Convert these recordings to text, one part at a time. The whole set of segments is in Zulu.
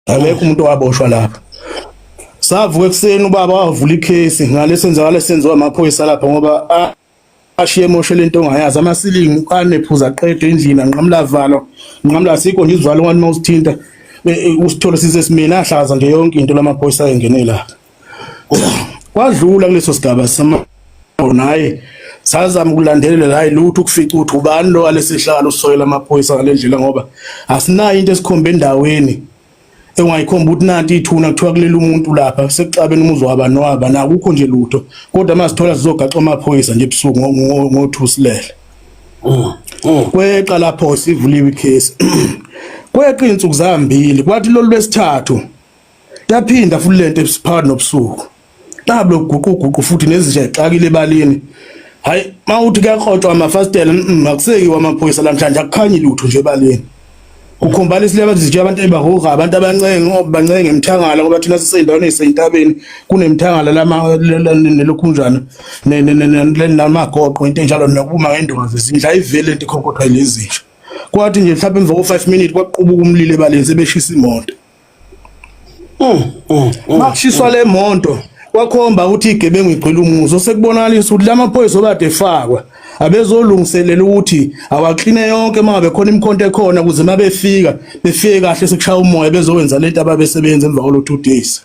akekho umuntu owaboshwa lapha. Savuka ekuseni ubaba wavula ikhesi ngalesenzakala senziwa amaphoyisa lapha ngoba ashiye moshe lento ongayazi amasilingi anephuza aqede endlini anqamla valo nqamla sikho nje izivalo ngani mawusithinta usithola sisesimina ahlaza nje yonke into lamaphoyisa ayengene la. Kwadlula kuleso sigaba sama naye sazama ukulandelela hayi lutho ukufica ukuthi ubani lo alesihlalo usoyela amaphoyisa ngalendlela ngoba asinayo into esikhombe endaweni engayikhomba ukuthi nanti ithuna kuthiwa kulela umuntu lapha sekuxabene umuzwa waba noaba nakukho nje lutho kodwa masithola sizogaxa amaphoyisa nje ebusuku ngothusilele. Kweqa lapho sivuliwe ikhesi kweqa insuku zambili kwathi lo lwesithathu yaphinda futhi lento esiphakathi nobusuku tablo guquguqu futhi nezinja exakile ebalini. Hayi mawuthi kuyakrotshwa amafastela akusekiwa amaphoyisa lamhlanje akukhanyi lutho nje ebalini. Ukhombala isileba nje abantu ebahoga abantu abancenge ngoba bancenge emthangala ngoba thina sisendaweni esentabeni kunemthangala nelokhunjana namagoqo into enjalo nokuma ngendonga zezindla ivele into ikhonkotha lezinja. Kwathi nje mhlawumbe emva ko5 minutes kwaqubuka umlilo ebaleni sebeshisa imoto. Makushiswa le moto kwakhomba ukuthi igebengu igcwele umuzo sekubonalisa ukuthi lamaphoyisa obade efakwa abezolungiselela ukuthi awakline yonke mangabe khona imkhonto ekhona ukuze mabefika befike kahle sekushaya umoya bezowenza lento ababesebenza emva kwalo 2 days.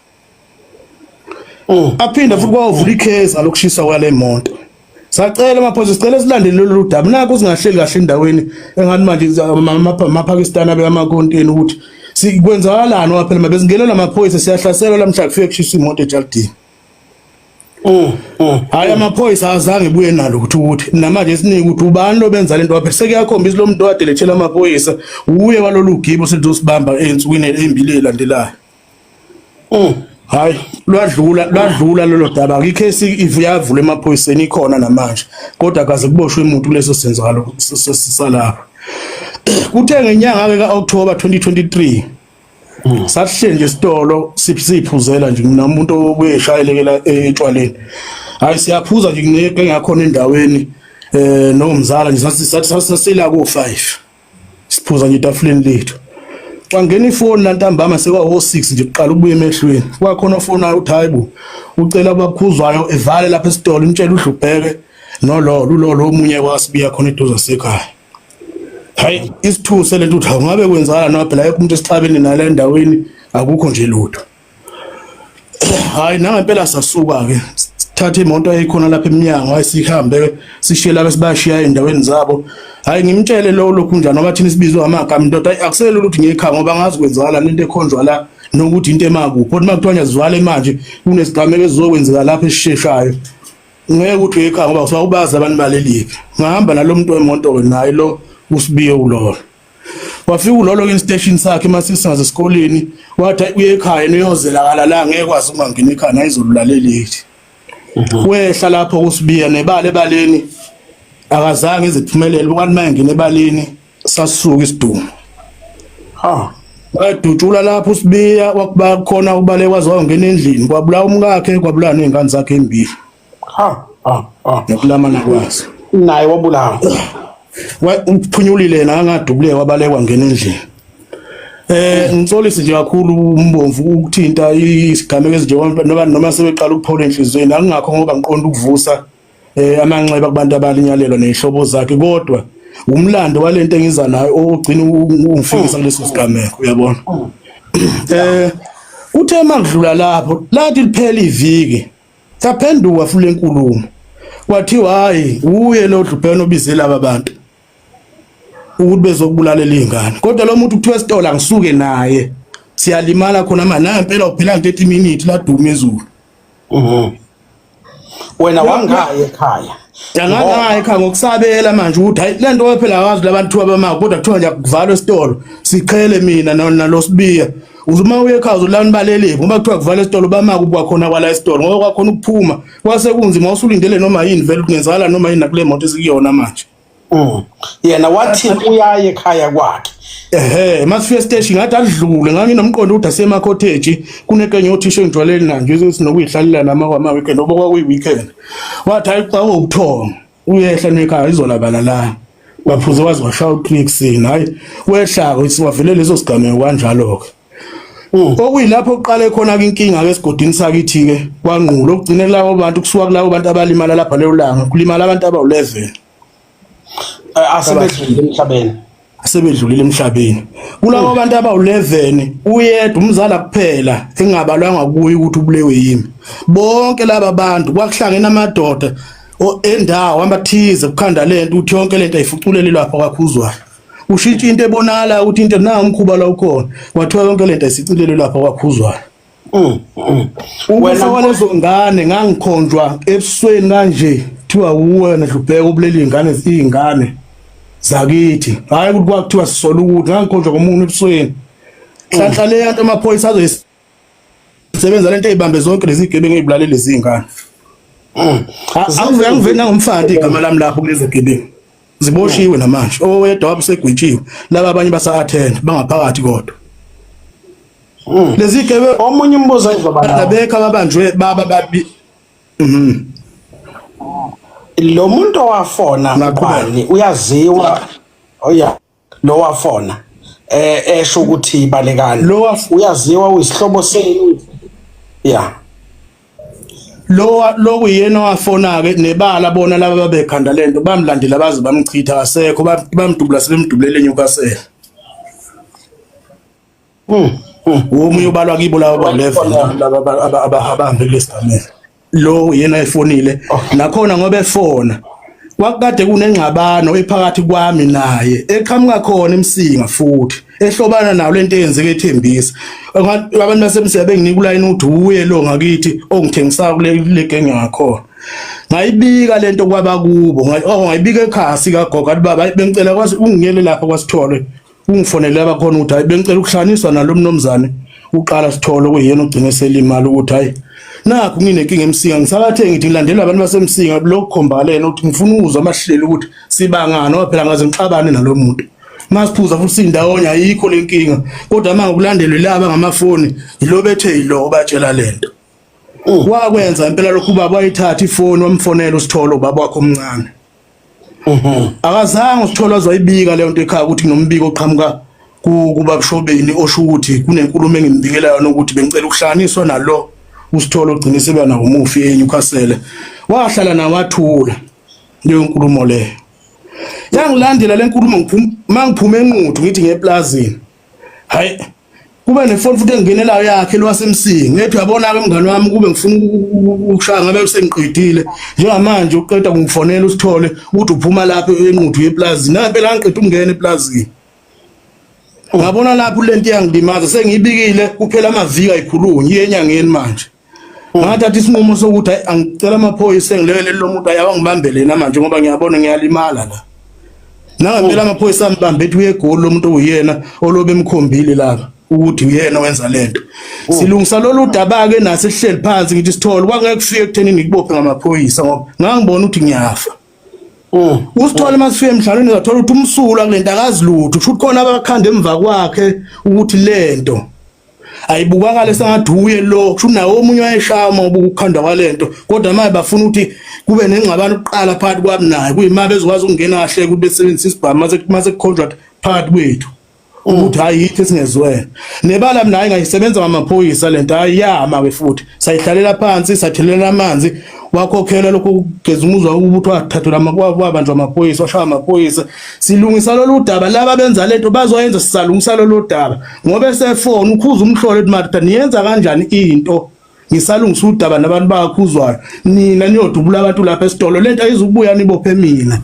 Aphinda futhi kwavula ikhesi alokushisa kwale moto. Sacela amaphoyisa sicela silandele lolu daba nakho singahleli kahle endaweni engani manje amaPakistan abe amakonteni ukuthi sikwenzakalani waphela mabezingela lamaphoyisa siyahlasela lamhla kufike kushisa imoto eJardini. Hayi amaphoyisa azange buye nalo ukuthi namanje siningi ukuthi ubani lo benza lento waphela sekuyakhombisa lo muntu wadelethela amaphoyisa uye walolu gibo selizosibamba ensukwini embili elandelayo. Hayi lwadlula lolo daba ikhesi ivuyavula emaphoyiseni ikhona namanje kodwa akaze kuboshwe umuntu kuleso senzalo salapha. Kuthe ngenyanga ke kaOctober 2023 sahle nje isitolo siphuzela nje umuntu obuyeshayelekela etshwaleni. Hayi siyaphuza nje ngeke ngakhona endaweni nomzala nje sasila ko5 siphuza nje itafuleni lethu. Kwangena ifoni lantambama sekwa06 nje kuqala ukubuya emehlweni kwakhona ufona uthi hayibo ucela abakhuzwayo evale lapha esitolo intshela uDlubheke lo omunye wasibiya khona eduze sekhaya. Hayi isithuse lento uthi awungabe kwenzala noma phela yekho umuntu esixabene nala endaweni akukho nje lutho. Hayi nangempela sasuka ke sithatha imoto eyikhona lapha eminyango ayisihambe sishiye lapha sibashiya endaweni zabo. Hayi ngimtshele lo lokhunjana ngoba thina sibizwa amagama indoda akusele ukuthi ngekhaya ngoba ngazi kwenzakala lento ekhonjwa la nokuthi into emakuphi kodwa makuthiwa zivale manje kunesigameko esizokwenzeka lapha esisheshayo ngeke ukuthi ekhaya ngoba usawubaza abantu baleliphi ngahamba nalomuntu wemoto naye lo usibiye ulolo wafika ulolo ke station sakhe masisingaze esikoleni wathi uye ekhaya niyozela la ngeke kwazi ukungena ekhaya nayizolulalelithi wehla lapho kusibiya nebale ebaleni akazange iziphumelele ukwathi mayengena ebaleni sasuka isidumo. Wadutshula lapho usibiya wakuba khona ubale kwaziwa ungena endlini kwabula umkakhe kwabula nezingane zakhe embili. Nokulamana kwazi naye wabulawa uphunyulile nangadubule wabalekwa ngena endlini. Ngitsolisi nje kakhulu umbomvu ukuthinta isigameko ezinje noma sebeqala ukuphola enhlizweni akungakho ngoba ngiqonda ukuvusa amanxeba kubantu abalinyalelwa nezihlobo zakhe kodwa umlando walento engiza nayo ogcina ungifikisa kuleso sigameko uyabona. Uthe makudlula lapho lathi liphela iviki saphenduka futhi lenkulumo kwathiwa hayi uye lo Dlubhene obizela abantu ukuthi bezokubulalela izingane kodwa lo muntu kuthiwa esitolo angisuke naye siyalimala khona manje nampela uphela 30 minutes la duma ezulu. Wena wangaye ekhaya Yanganga ekhaya ngokusabela manje ukuthi hayi lento waphela akazi labantu abamaka kodwa kuthiwa nje kuvalwe esitolo siqhele mina nalosibiya uzuma uye ekhaya uzolana baleliphi ngoba kuthiwa kuvalwe esitolo bamaka ubwa khona kwala esitolo ngoba kwakhona ukuphuma kwase kunzima usulindele noma yini vele kungenzala noma yini nakule moto esikuyona manje. Yena wathi uyaye ekhaya kwakhe masifika station ngathi adlule nganginomqondo ukuthi asema cottage kunekenye othisha engijwaleni nanje sinokuyihlalela nama weekend oba kwakuyi weekend wathi hayi xa ukuthonga uyehla nekhaya izolabala la waphuza wazi washaya uClicksini hayi wehlaka siwavele leso sigameko kanjalo ke Okuyilapho uqale khona ke inkinga ke esigodini sakithi ke kwanqulo ukugcine labo bantu kusuka kulabo bantu abalimala lapha leyo langa kulimala abantu abawu11 asebedlulile emhlabeni. Asebedlulile emhlabeni. Kulabo bantu abawu11 uyedwa umzala kuphela engabalwanga kuyi ukuthi ubulewe yimi. Bonke laba bantu kwakuhlangena amadoda endawo amathize kukhanda lento uthi yonke lento ayifuculele lapha kwakhuzwayo. Ushintsha into ebonakala ukuthi into na umkhuba la ukhona kwathiwa yonke lento ayisicilele lapha kwakhuzwayo. Wena walezo ngane ngangikhonjwa ebusweni kanje thiwa uwena hlubheka ubuleli izingane zakithi hayi ukuthi kwakuthiwa sisola ukuthi ngangikhonjwa komuntu ebusweni hlanhla le yanto amaphoyisa azoyisebenza lento ezibambe zonke lezi gebengu ezibulale lezi ngane. Angivena ngomfandi igama lami lapho kulezi gebengu ziboshiwe namanje owedwa wabusegwitshiwe laba abanye basa-attend bangaphakathi kodwa lezi gebe omunye umbuzo ezoba bekha babanjwe baba babi lo muntu owafona ngubani uyaziwa oya lo wafona esho ukuthi balekani lo uyaziwa uyisihlobo senu ya lo kuyena wafona ke nebala bona laba babekhanda lento bamlandela baze bamchitha kasekho bamdubula sebemdubulele enyukasela. Omunye ubalwa kibo laba ba11 laba abahambe kulesigamela. Lo yena efonile nakhona ngoba efona kwakade kunengxabano ephakathi kwami naye eqhamuka khona emsinga futhi ehlobana nawo lento eyenzeke eThembisa abantu basemsinga benginika ulayini ukuthi uye lo ngakithi ongithengisayo kule genge ngakhona ngayibika lento kwaba kubo ngayibika ekhasi kagogo baba bengicela kwazi ungiyele lapha kwaSithole ungifonele abakhona ukuthi hayi bengicela ukuhlaniswa nalo mnomzane uqala Sithole kuyena ugcine selimali ukuthi hayi nakho nginenkinga emsinga ngisakathe ngithi ngilandela abantu basemsinga lokukhombakala ukuthi ngifuna ukuzwa amahlelo ukuthi sibangana ngoba phela ngaze ngixabane nalo muntu masiphuza futhi indawonye ayikho lenkinga kodwa manje ukulandelwe laba ngamafoni yilo bethe yilo batshela lento wakwenza impela lokhu baba wayithatha ifoni wamfonela uSithole ubaba wakhe omncane akazange uSithole azwayibika leyo nto ekhaya ukuthi kunombiko oqhamuka kuba kushobeni osho ukuthi kunenkulumo engimbikelayo nokuthi bengicela ukuhlaniswa nalo uSithole ogcina sebana umufi eNewcastle wahlala nawathula leyo nkulumo leyo yangilandela lenkulumo mangiphume enquthu ngithi ngeplazini hayi kube nefoni futhi engingenelayo yakhe lwasemsingi ngethi uyabona ke mngani wami kube ngifuna ukushaya ngabe usengiqedile njengamanje uqeda kungifonela uSithole ukuthi uphuma lapha enquthu yeplazini nampela ngiqeda ukungena eplazini ngabona lapho lento yangilimaza sengiyibikile kuphela amaviki ayikhulunyi enyangeni manje ngathatha isinqumo sokuthi angicela amaphoyisa engilele lo muntu ayawangibambele manje ngoba ngiyabona ngiyalimala la nangempela amaphoyisa ambambe ethi uyegoli lo muntu uyena olobe emkhombile lapha ukuthi uyena wenza lento silungisa lolu daba ke nase sihleli phansi ngithi Sithole kwangeke kufike ekutheni ngikubophe ngamaphoyisa ngoba ngangibona ukuthi ngiyafa uSithole masifike emhlalweni uzathola ukuthi umsula kulento akazilutho futhi khona abakhanda emva kwakhe ukuthi lento ayibukakale sengaduye lo kusho nawo omunye wayeshama ubukhanda kwalento kodwa manje bafuna ukuthi kube nengxabano uqala phakathi kwami naye kuyima bezokwazi ukungena kahle ukuthi besebenzise isibhamu mase kucontract phakathi kwethu ukuthi hayi yithi singezwena nebala mina ngayisebenza ngamaphoyisa lento ayiyama ke futhi sayihlalela phansi sathelela amanzi wakhokhela lokho kugeza umuzwa ukuthi wathathula wabanjwa amaphoyisa washaya amaphoyisa silungisa lolu daba laba benza lento bazoyenza sisalungisa lolu daba ngoba esefona ukhuza umhlolo ethi Martha niyenza kanjani into ngisalungisa udaba nabantu bakhuzwayo nina niyodubula abantu lapha eSithole lento ayizubuya nibophe mina.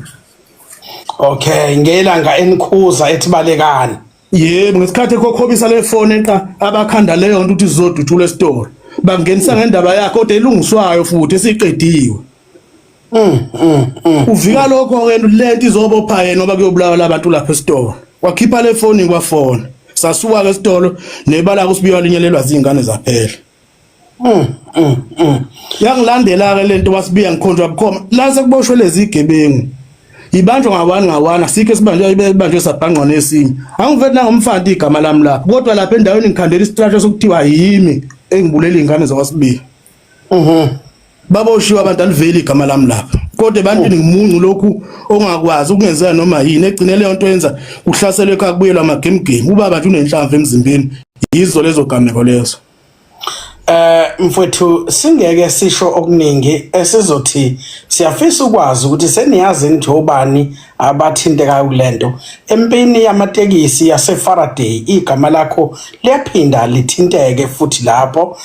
Okay ngelanga enikhuza ethi balekani yebo ngesikhathi ekokhobisa le phone enqa abakhanda leyo nto ukuthi sizoduthula eSithole bangenisa ngendaba yakhe kodwa elungiswayo futhi esiqediwe uvika lokho ke lento izobopha yena ngoba kuyobulawa labantu lapha eSithole wakhipha le phone kwafona sasuka ke eSithole nebala kusibiwa linyelelwa izingane zaphela yangilandela ke lento wasibiya ngikhonjwa bukhoma la sekuboshwe lezi igebengu ibanjwa ngawana sikhe sibanjwe sabhangqa nesinye angiveti nangomfandi igama lami lapho kodwa lapha endaweni ngikhandela istructure sokuthiwa yimi engibulela izingane zakwasibiya baboshiwa abantu aliveli igama lami lapha kodwa ebantwini ngimuncu lokhu ongakwazi ukungenzeka noma yini egcine leyo nto yenza kuhlaselwe ekhaya kubuyelwa amagame ubaba nje unenhlamvu emzimbeni yizo lezo gameko lezo. Mfowethu singeke sisho okuningi esizothi siyafisa ukwazi ukuthi seniyazi nje obani abathinteka kulento empini yamatekisi yaseFaraday igama lakho liyaphinda lithinteke futhi lapho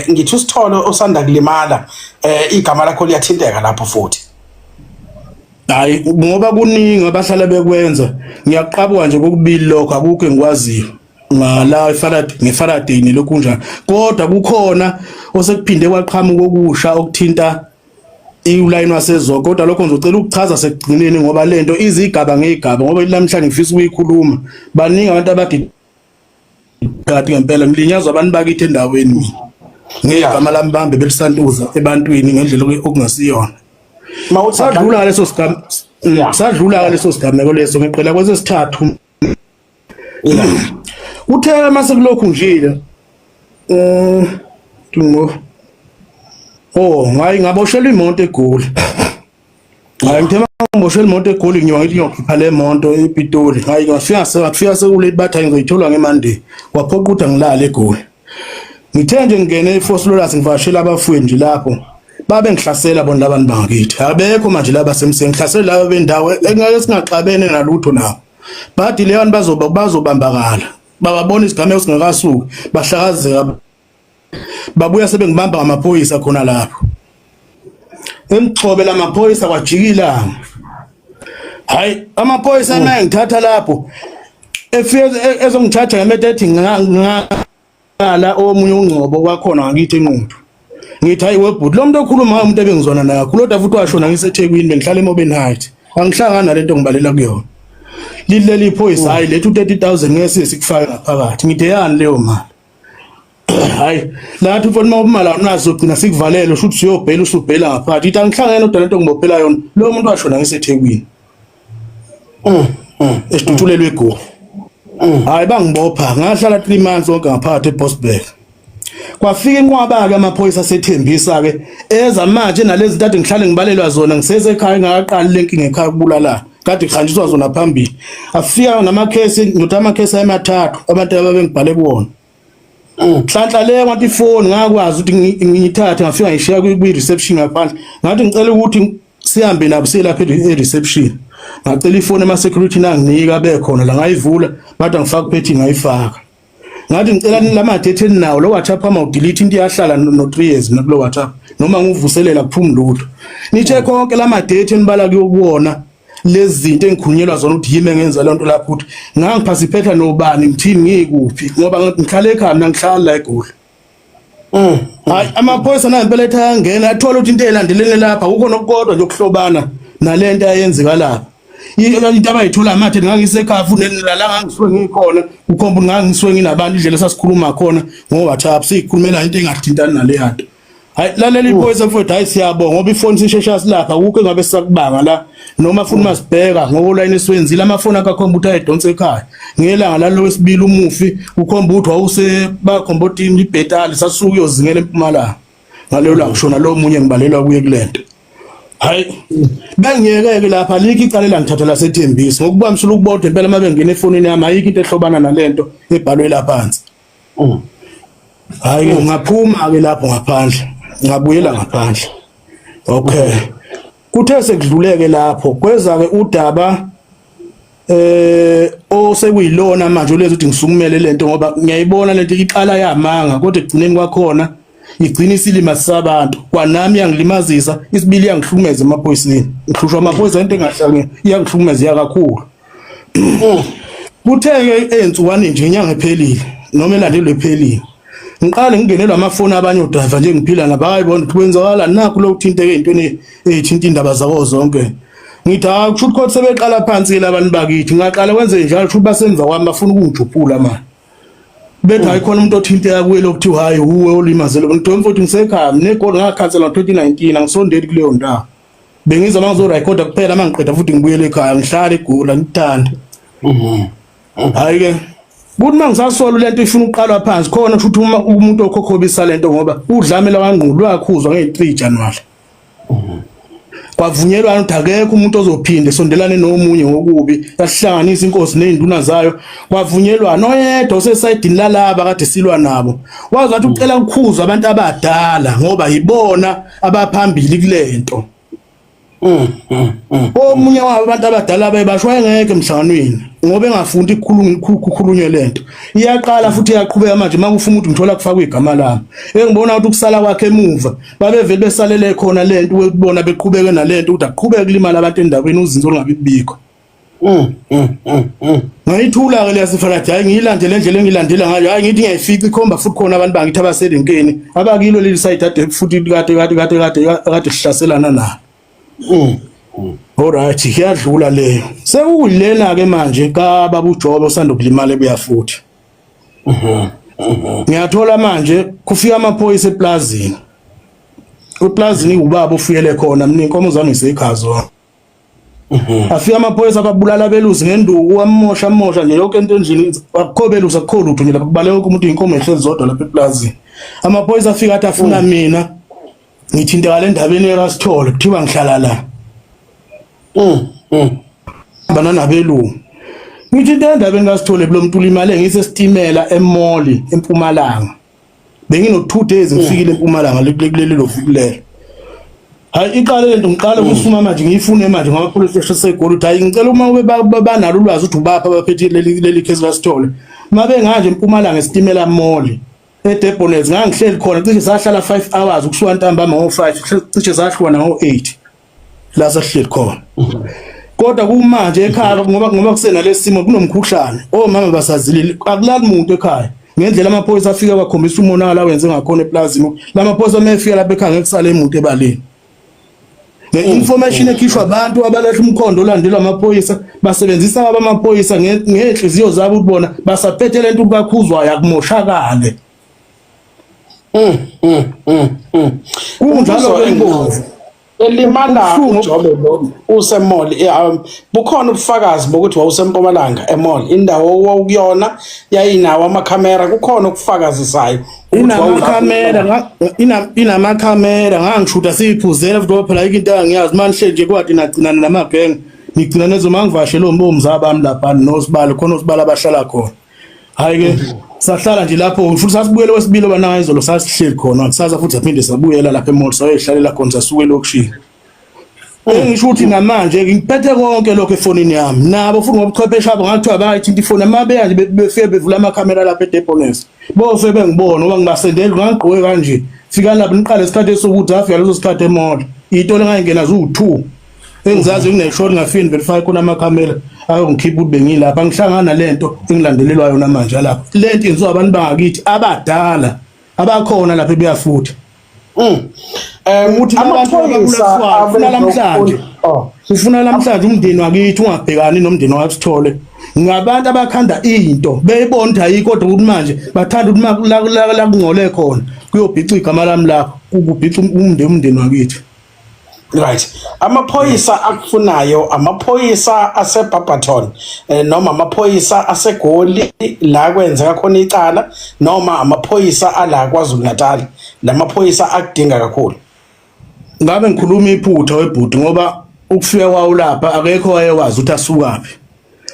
ngithi usithole osanda kulimala igama lakho liyathinteka lapho futhi. Hayi ngoba kuningi abahlala bekwenza ngiyaqabwa nje kokubili lokho akukho engikwaziyo ngala ngeFaraday nelokhu njalo kodwa kukhona osekuphinde kwaqhamuka okusha okuthinta iuline wasezoko kodwa lokho ngizocela ukuchaza sekugcineni ngoba lento izigaba ngegaba ngoba namhlanje ngifisa ukuyikhuluma baningi abantu abadi kanti ngempela ngilinyazwa abantu bakithi endaweni ngegama lami bambe belisantuza ebantwini ngendlela okungasiyona. Sadlula ngaleso sigaba sadlula ngaleso sigameko leso ngiqela kwesesithathu uthe mase kulokhu njile tungo ngayi ngaboshela imoto eGoli ngayi ngithe ngiboshela imoto eGoli ngiyoba ngithi ngiyokhipha le moto ePitoli ngayi ngafika sekuleti bathi ngizoyithola ngeMonday waphoqa ukuthi ngilale eGoli ngithe nje ngene eForce Lawrence ngivashela abafundi nje lapho babe ngihlasela bona labantu bangakithi abekho manje laba semseng ngihlasela laba bendawo engeke singaxabene nalutho nawo bathi le bantu bazobambakala bababona isigameko singakasuki bahlakazeka babuya sebengibamba ngamaphoyisa khona lapho engixobela amaphoyisa kwajikila hayi amaphoyisa naye ngithatha lapho efike ezongithatha ngemethe ethi ngala omunye ungcobo kwakhona ngakithi enquthu ngithi hayi webhuti lo muntu okhuluma umuntu ebengizona naye kodwa futhi washona ngiseThekwini bengihlala eMoben Heights angihlangana nalento ngibalela kuyona lileli phoyisa hayi lethu 30,000 ngeke sikufake ngaphakathi ngithe yani leyo mali hayi lathi ufuna umali unazo gcina sikuvalele ushuthi uyobhela usubhela ngaphakathi ithi angihlangene kodwa lento ngibophela yona lo muntu washona ngiseThekwini esitutulelwe eGoli hayi bangibopha ngahlala 3 months onke ngaphakathi eBosberg kwafika inqwaba ke amaphoyisa asethembisa ke eza manje nalezi zintathu ngihlale ngibalelwa zona ngisese ekhaya ngaqali lenkinga ekhaya kubulala kade khanjiswa zona phambili afika namakhesi ngithi amakhesi amathathu abantu ababengibhale kuwona hlanhla le ngathi ifone ngakwazi ukuthi ngiyithathe ngafika ngishiya kwi reception ngaphandle ngathi ngicela ukuthi sihambe nabo selapha e-reception ngacela ifone ama security nanginika bekhona la ngayivula bathi ngifaka kuphethi ngayifaka ngathi ngicela lama date eninawo lo WhatsApp ama udelete into yahlala no 3 years nakulo WhatsApp noma ngivuselela kuphuma lutho nithe konke lama date enibala kuwona lezi zinto engikhunyelwa zona ukuthi yimi engenza lento lapho ukuthi ngangiphasiphetha nobani ngithini ngikuphi ngoba ngihlale ekhaya mina ngihlala la eGoli hayi amaphoyisa nampela ethi ayangena athola ukuthi into elandelene lapha akukho nokukodwa nje ukuhlobana nalento ayenzeka lapha into abayithola amathe ngangisekhaya futhi la ngangisuke ngikhona ukhomba ngangisuke nginabantu indlela sasikhuluma khona ngo WhatsApp sikhulumela into engathintani nale yanto hayi lalela iphoyisa futhi hayi siyabonga ngoba ifoni sishesha silapha akukho engabe sakubanga la noma futhi masibheka ngoline esiwenzile amafoni akakhomba ukuthi ayidonse ekhaya ngelanga lalo wesibili umufi ukhomba ukuthi wawuse bakhomba ukuthi ibhetali sasuke uyozingela eMpumalanga ngaleyo la kushona lo munye ngibalelwa kuye kulento hayi bengiyeke lapha likho icalela ngithatha la sethembisi ngokubambisela ukubodwa impela mabengena efonini yami ayikho into ehlobana nalento ebhalwe lapha phansi hayi ngaphuma ke lapho ngaphandle ngabuyela ngaphandle okay kuthe sekudluleke lapho kweza ke udaba osekuyilona manje ulenza ukuthi ngisukumele lento ngoba ngiyayibona lento iqala yamanga kodwa egcineni kwakhona igcina isilima sabantu kwanami yangilimazisa isibili yangihlukumeza emaphoyiseni ngihlushwa amaphoyisa into engahlanga yangihlukumeza kakhulu kutheke ensukwani nje inyanga ephelile noma elandelwe ephelile ngiqale ngingenelwa amafoni abanye odriver nje ngiphila nabo ayibona ukuthi kwenzakala nakho lo kuthinteke intweni ezithinta indaba zabo zonke ngithi akusho ukuthi sebeqala phansi labantu bakithi ngaqala wenze njalo ukuthi basemva kwami bafuna ukungijuphula manje bethi ayikhona umuntu othinteka kuye lokuthiwa hayi uwe olimazelo ngithola futhi ngisekhaya negoli ngakhansela ngo2019 angisondeli kuleyo ndawo bengiza mangizorecorda kuphela mangiqeda futhi ngibuyele ekhaya ngihlala eGoli ngithanda hayi ke buthi mangisasola lento ifuna uqalwa phansi khona ukuthi umuntu okhokhobisa lento ngoba udlamela kangqulu wakhuzwa nge3 January kwavunyelwana ukuthi akekho umuntu ozophinde sondelane nomunye ngokubi yasihlanganisa inkosi nezinduna zayo kwavunyelwana oyedwa osesayidini lalaba kade silwa nabo wazi wathi ucela ukukhuza abantu abadala ngoba yibona abaphambili kulento omunye wabo abantu abadala bayibasho engeke emhlanganweni ngoba engafundi ukukhulunywe lento iyaqala futhi iyaqhubeka manje makufuna ukuthi ngithola kufakwa igama lami engibona ukuthi ukusala kwakhe emuva babevele besalele khona lento ukubona beqhubeke nalento ukuthi aqhubeke kulimala abantu endaweni uzinzo lingabi bikho ngayithula ke leyasifana hayi ngiyilandele endlela engilandela ngayo hayi ngithi ngiyayifica ikhomba futhi khona abantu bangithi abaselenkeni abakilo leli side ade futhi kade sihlaselana nabo alright iyadlula leyo sekuyilena ke manje ka baba uJobe osanda kulimala ebuya futhi ngiyathola manje kufika amaphoyisa eplazini uplazini ubaba ufuyele khona mina inkomo zami ngisekhazo afika amaphoyisa akabulala abelusi ngenduku wamosha nje yonke into endlini akukho belusi akukho lutho nje lapha kubale wonke umuntu inkomo ehlezi zodwa lapha eplazini amaphoyisa afika athi afuna mina ngithinteka le ndabeni eRasithole kuthiwa ngihlala la bana nabelungu ngithinteka endabeni kaSithole bulomuntu ulimale ngisestimela eMoli eMpumalanga bengino 2 days ngifikile eMpumalanga kuleli lovukulelo hayi iqale lento ngiqala ukusuma manje ngiyifune manje ngoba police station segoli uthi hayi ngicela uma ube banalo ulwazi ukuthi ubapha abaphethe leli case kaSithole mabe nganje eMpumalanga estimela eMoli eDebonets ngangihleli khona cishe sahlala 5 hours ukusuka ntambama ngo5 cishe sashwana ngo8 la sahleli khona kodwa kumanje ekhaya ngoba kusena lesimo kunomkhuhlane omama basazilile akulali umuntu ekhaya ngendlela amaphoyisa afika bakhombisa umonakala wenze ngakhona eplazini lamaphoyisa mefika lapha ekhaya ngekusala emuntu ebaleni nge-information ekhishwa abantu abalahla umkhondo olandelwa amaphoyisa basebenzisa abamaphoyisa ngenhliziyo zabo ukubona basaphethe lento kakhuzwayo akumoshakale kunjalo engozi elimala uJobe lo usemoli bukhona ubufakazi bokuthi wawusempumalanga emoli indawo wawukuyona yayinawo amakhamera kukhona ukufakazisayo inamakhamera ngangishuta siyiphuzela futhi phela into engiyazi manje nje kwathi nagcinana namabhenge ngigcina nezo mangivashe lo mbomza bami lapha nosibalo khona osibala abahlala khona hayi ke sahlala nje lapho futhi sasibuyele wesibili bana izolo sasihleli khona kusasa futhi aphinde sabuyela lapha eMall sayihlalela khona sasuke lokushini ngisho ukuthi namanje ngiphethe konke lokho efonini yami nabo futhi ngobuchwepheshe abo ngathiwa bayithinta ifoni mabeya nje befike bevula amakhamera lapha eDebonets bofe bengibona ngoba ngibasendele ngagqoke kanje fika lapho niqale isikhathi esokuthi afika leso sikhathi eMall ito lengayingena zu2 engizazi ngineshort ngafini verify khona amakhamera ayongikhipha ukuthi bengilapha ngihlangana lento engilandelelwa yona manje lapha lento yenziwa abantu bangakithi abadala abakhona lapha ebuya futhi ukuthi amaphoyisa afuna namhlanje ufuna namhlanje umndeni wakithi ungabhekani nomndeni waSithole ngabantu abakhanda into beyibona ukuthi ayikho kodwa ukuthi manje bathanda ukuthi la kungole khona kuyobhica igama lami lapho ukubhica umndeni wakithi. Right. Amaphoyisa akufunayo amaphoyisa aseBarberton noma amaphoyisa aseGoli la kwenzeka khona icala noma amaphoyisa ala kwaZulu Natal lamaphoyisa akudinga kakhulu. Ngabe ngikhuluma iphutha webhuti ngoba ukufika kwawo lapha akekho wayewazi ukuthi asukaphi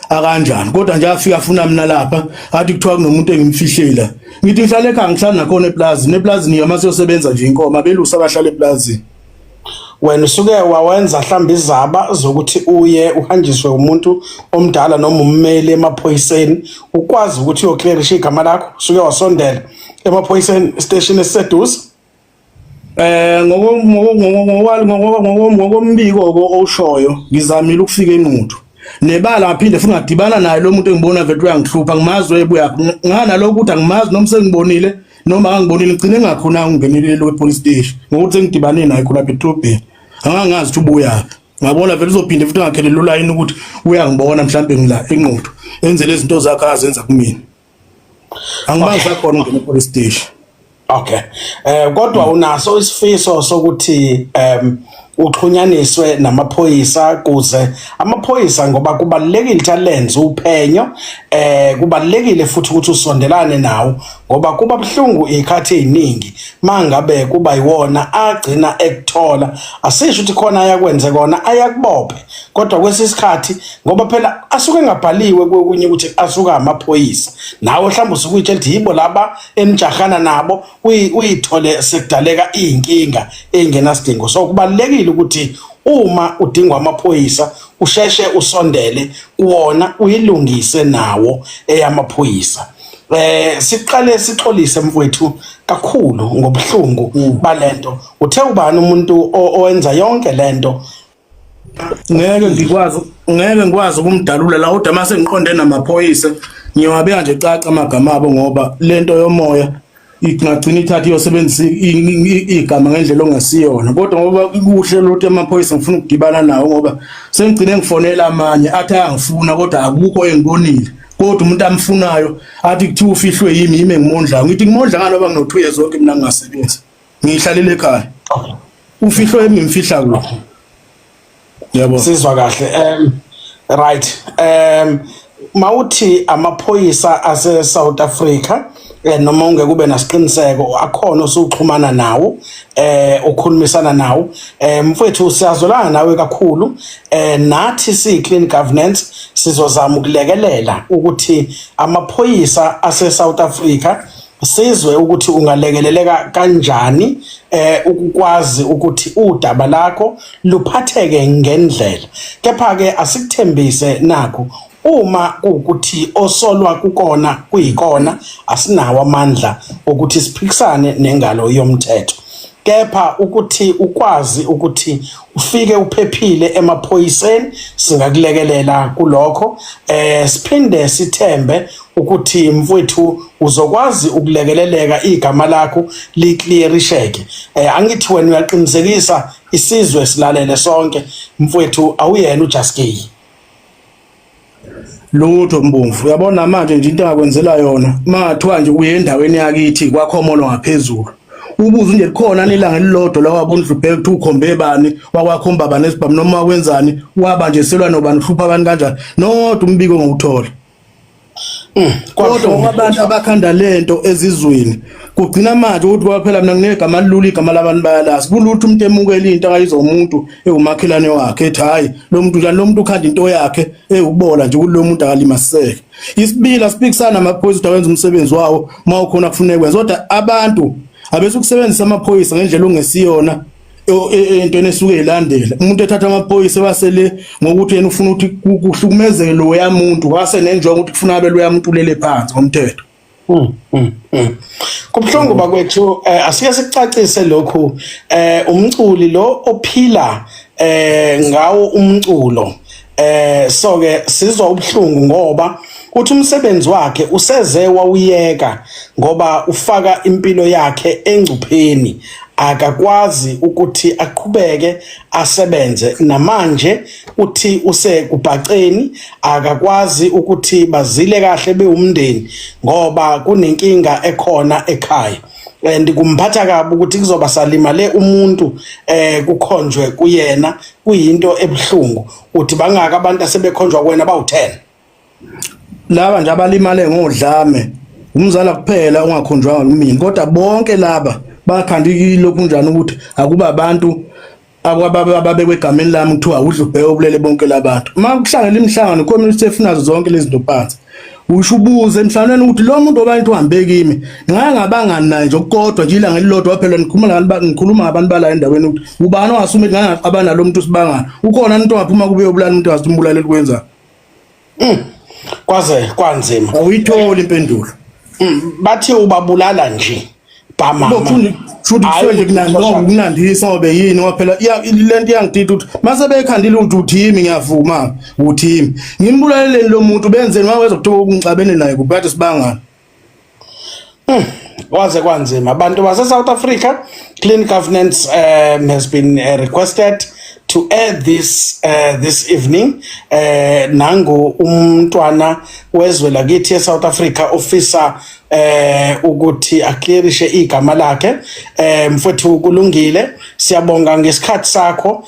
akanjani kodwa nje afika afuna mina lapha athi kuthiwa kunomuntu engimfihlela ngithi ngihlala ekhaya ngihlala nakhona eplazini yamasiyosebenza nje inkomo abelusa abahlala eplazini. Wena usuke wawenza mhlawumbe izaba zokuthi uye uhanjiswe umuntu omdala noma ummeli emaphoyiseni ukwazi ukuthi uyoclearisha igama lakho usuke wasondela emaphoyiseni station esiseduze ngokombiko oshoyo ngizamile ukufika eNquthu nebala ngaphinde futhi ngadibana naye lo muntu engibona vele uyangihlupha ngimazi ebuya ngana lokho ukuthi angimazi noma sengibonile noma angibonile ngicine ngakhona ungenelele lo police station ngokuthi ngidibane naye khona ePetrobel angangazi ukuthi ubuya ngabona vele uzophinde futhi ngakhelele line ukuthi uyangibona mhlambe ngila eNquthu enzele izinto zakhe azenza kumina angibazi khona ungena epolice station. Okay kodwa unaso isifiso sokuthi uxhunyaniswe namaphoyisa kuze amaphoyisa ngoba kubalekile ukuthi alenze uphenyo kubalekile futhi ukuthi usondelane nawo ngoba kuba buhlungu ikhathi eziningi mangabe kuba yiwona agcina ekuthola asisho ukuthi khona ayakwenze kona ayakubophe kodwa kwesisikhathi ngoba phela asuke engabhaliwe kokunye ukuthi asuka amaphoyisa nawe mhlawumbe usukuyitshela ukuthi yibo laba enijahana nabo uyithole sekudaleka inkinga engenasidingo so kubalekile ukuthi uma udingwa amaphoyisa usheshe usondele uwona uyilungise nawo eyamaphoyisa siqale sixolise mfowethu kakhulu ngobuhlungu balento uthe ubani umuntu owenza yonke lento ngeke ngikwazi ukumdalula la kodwa mase ngiqonde namaphoyisa ngiyawabeka nje caca amagama abo ngoba lento yomoya ingagcina ithatha iyosebenzisa igama ngendlela ongasiyona kodwa ngoba kuhle lothi amaphoyisa ngifuna ukudibana nawo ngoba sengigcine ngifonela amanye athi ayangifuna kodwa akukho engibonile kodwa umuntu amfunayo athi kuthi ufihlwe yimi engimondla ngithi ngimondla ngalo ngoba ngino 2 years zonke mina ngingasebenzi ngihlalele ekhaya ufihlwe yimi ngimfihla kulo yabo sizwa kahle right mawuthi amaphoyisa ase South Africa noma ungeke kube nasiqiniseko akhona osuxhumana nawo ukhulumisana nawo mfowethu siyazolana nawe kakhulu nathi si-clean governance sizozama ukulekelela ukuthi amaphoyisa ase South Africa sizwe ukuthi ungalekeleleka kanjani ukukwazi ukuthi udaba lakho luphatheke ngendlela kepha ke asikuthembise nakho uma ukuthi osolwa kukona kuyikona asinawo amandla ukuthi siphikisane nengalo yomthetho kepha ukuthi ukwazi ukuthi ufike uphephile emaphoyiseni singakulekelela kulokho siphinde sithembe ukuthi mfowethu uzokwazi ukulekeleleka igama lakho liclearisheke angithi wena uyaqinisekisa isizwe silalele sonke mfowethu awuyena uJaskey lutho mbomvu uyabona manje nje into engakwenzela yona mathiwa nje uye endaweni yakithi kwakhomolo ngaphezulu ubuza nje likhona nelanga elilodwa la wabona uhluphe ukuthi ukhombe bani wakwakhomba bani esibhamu noma wenzani waba nje selwa nobani uhlupha abantu kanjani nodwa umbiko ngokuthola kodwa abantu abakhanda lento ezizweni kugcina manje ukuthi kwaphela mina nginegama lilula igama labantu bayalazi kulutho umuntu emukela into akayizomuntu ewumakhelane wakhe ethi hayi lo muntu ukhanda into yakhe ewubola nje kulo muntu akalimaseke isibila siphikisana namaphoyisa wenza umsebenzi wawo mawukhona kufuneka kwenza kodwa abantu abese ukusebenzisa amaphoyisa ngendlela ongesiyona entweni esuke ilandela umuntu ethatha amaphoyisa wasele ngokuthi yena ufuna ukuthi kuhlukumezeke lo yamuntu wase nenjongo ukuthi kufuna abe lo yamuntu ulele phansi ngomthetho kubhlungu bakwethu asike sicacise lokhu umculi lo ophila ngawo umculo so ke sizwa ubhlungu ngoba uthi umsebenzi wakhe useze wawuyeka ngoba ufaka impilo yakhe engcupheni akakwazi ukuthi aqhubeke asebenze namanje uthi usekubhaceni akakwazi ukuthi bazile kahle beumndeni ngoba kunenkinga ekhona ekhaya ndikumphatha kabi ukuthi kuzoba salimale umuntu kukhonjwe kuyena kuyinto ebhlungu uthi bangaka abantu asebekhonjwa kuwena bawu10 laba nje abalimale ngodlame umzala kuphela ungakhonjwanga kumina kodwa bonke laba bakhandiki lokhu njani ukuthi akuba abantu ababekwe egameni lami kuthiwa udla ubheke obulele bonke labantu makuhlangela imihlangano community efunazo zonke lezi zinto phansi usho ubuze emhlanganweni ukuthi lo muntu obantu uhambe kimi ngangabangani naye nje kodwa nje ilanga elilodwa phela ngikhuluma ngabantu bala endaweni ukuthi ubani ongasume ngangaqabana nalo muntu sibangana ukhona umuntu ongaphuma kube ubulala umuntu azimbulaleli kwenza kwaze kwanzima awuyitholi impendulo bathi ubabulala nje bamama futhi kufanele kunandisa ngobe yini ngoba phela lento iyangidida ukuthi mase bekhandile ukuthi uthimi ngiyavuma uthimi ngimbulaleleni lo muntu benzeni ngaweza ukuthoka ukungixabene naye kubathi sibangana waze kwanzima abantu base South Africa clean governance has been requested to air this evening nangu umntwana wezwe lakithi eSouth Africa officer ukuthi aclearishe igama lakhe mfowethu kulungile siyabonga ngesikhathi sakho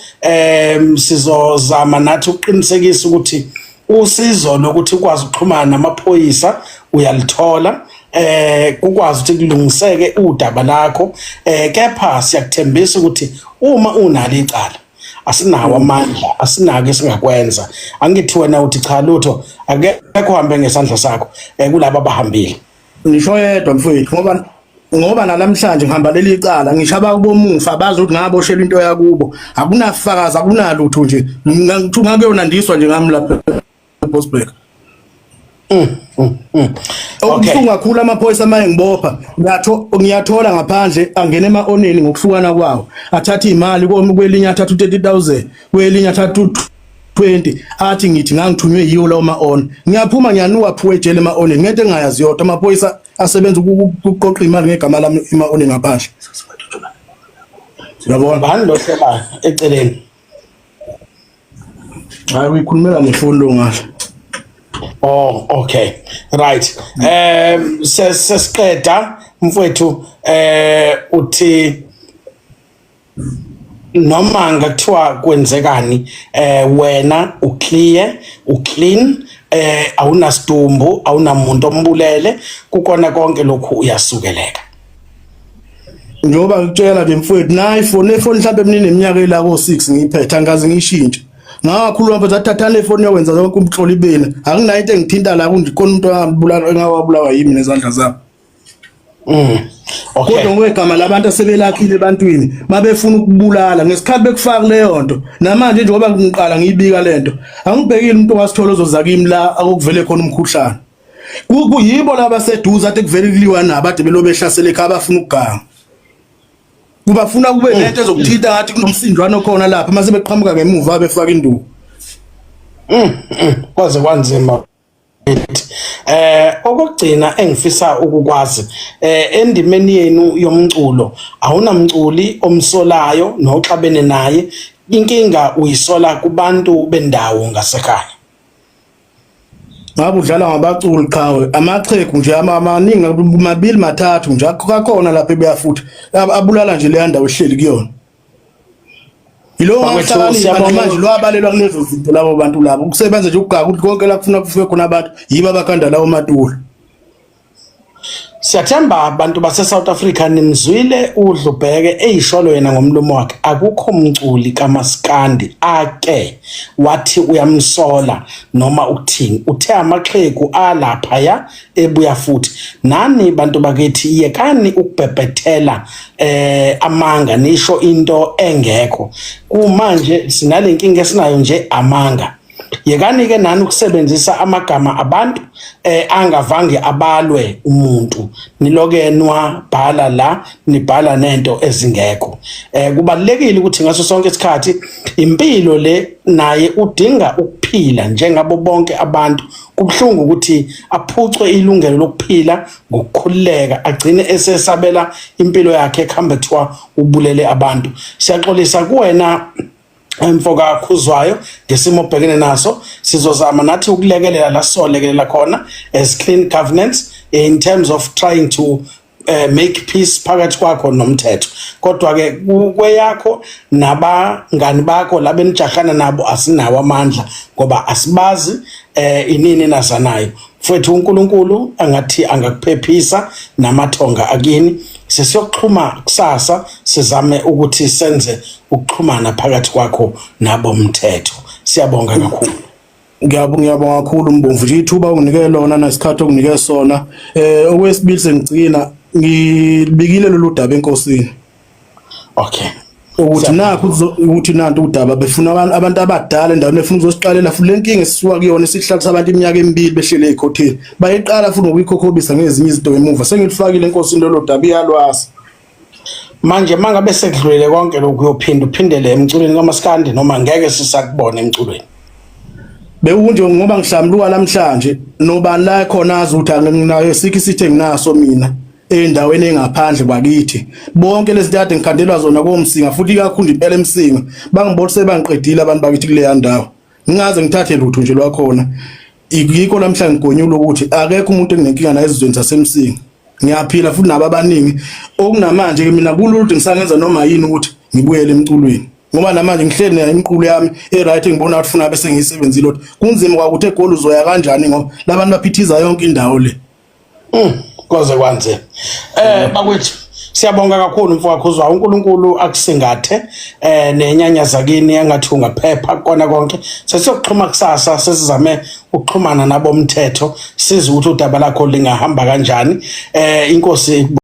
sizozama nathi ukuqinisekisa ukuthi usizo lokuthi ukwazi ukuxhumana namaphoyisa uyalithola kukwazi ukuthi kulungiseke udaba lakho kepha siyakuthembisa ukuthi uma unalo icala asinawo amandla asinake singakwenza angithi wena uthi cha lutho akekho uhambe ngesandla sakho kulabo abahambile ngisho yedwa mfowethu ngoba nalamhlanje ngihamba leli icala ngisho abakubomufa bazi ukuthi ngaboshela into yakubo akunafakazi akunalutho nje ngakuyonandiswa nje ngami lapha eBosberg. Okubuhlungu kakhulu amaphoyisa amaye ngibopha ngiyathola ngaphandle angena ema-oneni ngokuhlukana kwawo athatha imali kwelinye athatha u30,000 kwelinye athatha 20 athi ngithi ngangithunywe yiwo lawo ma-on ngiyaphuma ngiyanuwaphuwe ejele ema-oneni ngento engayazi yodwa amaphoyisa asebenza ukuqoqa imali ngegama lami ema-oneni ngaphandle. Siyabona bani lo hlelayo eceleni hayi uyikhulumela ngefoni lo ngahle. Oh, okay. Right. Sesiqeda mfowethu uthi noma ngathiwa kwenzekani wena uclean awunasidumbu awunamuntu ombulele kukona konke lokhu uyasukeleka. Njoba ngitshela nje mfowethu nayi ifoni mhlawumbe emnini eminyaka ela ko6 ngiyiphethe angazi ngiyishintshe. Ngakhuluma mfethu athathana ifoni yokwenza zonke umhlolo ibene anginayo into engithinta la kundikhona umuntu engawabulawa yimi nezandla zabo. Okay. Kodwa ngegama labantu asebelakhile ebantwini mabefuna ukubulala ngesikhathi bekufaka leyo nto namanje njengoba ngiqala ngiyibika lento angibhekile umuntu owasithola ozoza kimi la akuvele khona umkhuhlane kuyibo laba seduza athi kuvele kuliwa nabo ade belobe behlasele ekhaya bafuna ukuganga kubafuna kube lento ezokuthinta ngathi kunomsindwana okhona lapha mase beqhamuka ngemuva befaka induku kwaze kwanzima okugcina engifisa ukukwazi endimeni yenu yomculo awunamculi omsolayo noxabene naye inkinga uyisola kubantu bendawo ngasekhaya ngabe udlala ngabaculi qhawe amachegu nje amaningi mabili mathathu nje akakhona lapha ebuyafuthi abulala nje le ndawo ehleli kuyona yilo ngahlala manje lo abalelwa kulezo zinto labo bantu labo ukusebenza nje ukugaka ukuthi konke la kufuna kufike khona abantu yiba abakhanda lawo matulo. Siyathemba abantu base South Africa nimzwile uDlubheke eyisholo yena ngomlomo wakhe akukho umculi kaMaskandi ake wathi uyamsola noma ukuthini uthe amaxhegu alapha ya ebuya futhi nani bantu bakithi yekani ukubhebhethela amanga nisho into engekho kumanje sinalenkinga esinayo nje amanga yekani ke nani ukusebenzisa amagama abantu angavange abalwe umuntu nilokenwa bhala la nibhala nento ezingekho kubalekile ukuthi ngaso sonke isikhathi impilo le naye udinga ukuphila njengabo bonke abantu kubhlungu ukuthi aphucwe ilungelo lokuphila ngokukhuleka agcine esesabela impilo yakhe ekhambe thiwa ubulele abantu siyaxolisa kuwena emfoka khuzwayo ngesimo obhekene naso sizozama nathi ukulekelela la solekelela khona as clean governance in terms of trying to make peace phakathi kwakho nomthetho kodwa ke kweyakho nabangani bakho labenijahana nabo asinawo amandla ngoba asibazi inini nazanayo futhi uNkulunkulu angathi angakuphephisa namathonga akini sesiyoxhuma kusasa sizame ukuthi senze ukuxhumana phakathi kwakho nabo umthetho siyabonga kakhulu. Ngiyabonga kakhulu Mbomvu nje ithuba unginike lona nesikhathi okunike sona okwesibili sengigcina ngibikile lolu daba enkosini. Okay. Ukuthi nakho ukuthi nanto udaba befuna abantu abadala endaweni efuna uzosiqalela futhi lenkinga esisuka kuyona esihlalisa abantu iminyaka emibili behlele ekhotheni bayiqala futhi ngokuyikhokhobisa ngezinye izinto ngemuva sengilifakile enkosini lolu daba iyalwazi manje mangabe sekudlulile konke lokhu uyophinda uphindele emculweni kaMaskandi noma ngeke sisakubona emculweni bekunje ngoba ngihlamluka namhlanje nobani la khona azi ukuthi anginayo sikhi sithe nginaso mina endaweni engaphandle kwakithi bonke lezitade ngikhandelwa zona komsinga futhi kakhulu impela emsinga bangibona sebangiqedile abantu bakithi kule yandawo ngingaze ngithathe lutho nje lwakhona yikho namhlanje ngigonyula ukuthi akekho umuntu enginenkinga naye ezizweni zasemsinga ngiyaphila futhi nabo abaningi okunamanje ke mina kulula ukuthi ngisangenza noma yini ukuthi ngibuyele emculweni ngoba namanje ngihleli nayo imqulo yami eright ngibona ukuthi funa bese ngiyisebenzile ukuthi kunzima kwakuthi egoli uzoya kanjani ngoba labantu baphithiza yonke indawo le koze kwanze bakwethu siyabonga kakhulu mfowethu uzwa uNkulunkulu akusingathe nenyanya zakini engathi ungaphepha kona konke sesiyokuxhuma kusasa sesizame ukuxhumana nabo umthetho siza ukuthi udaba lakho lingahamba kanjani inkosi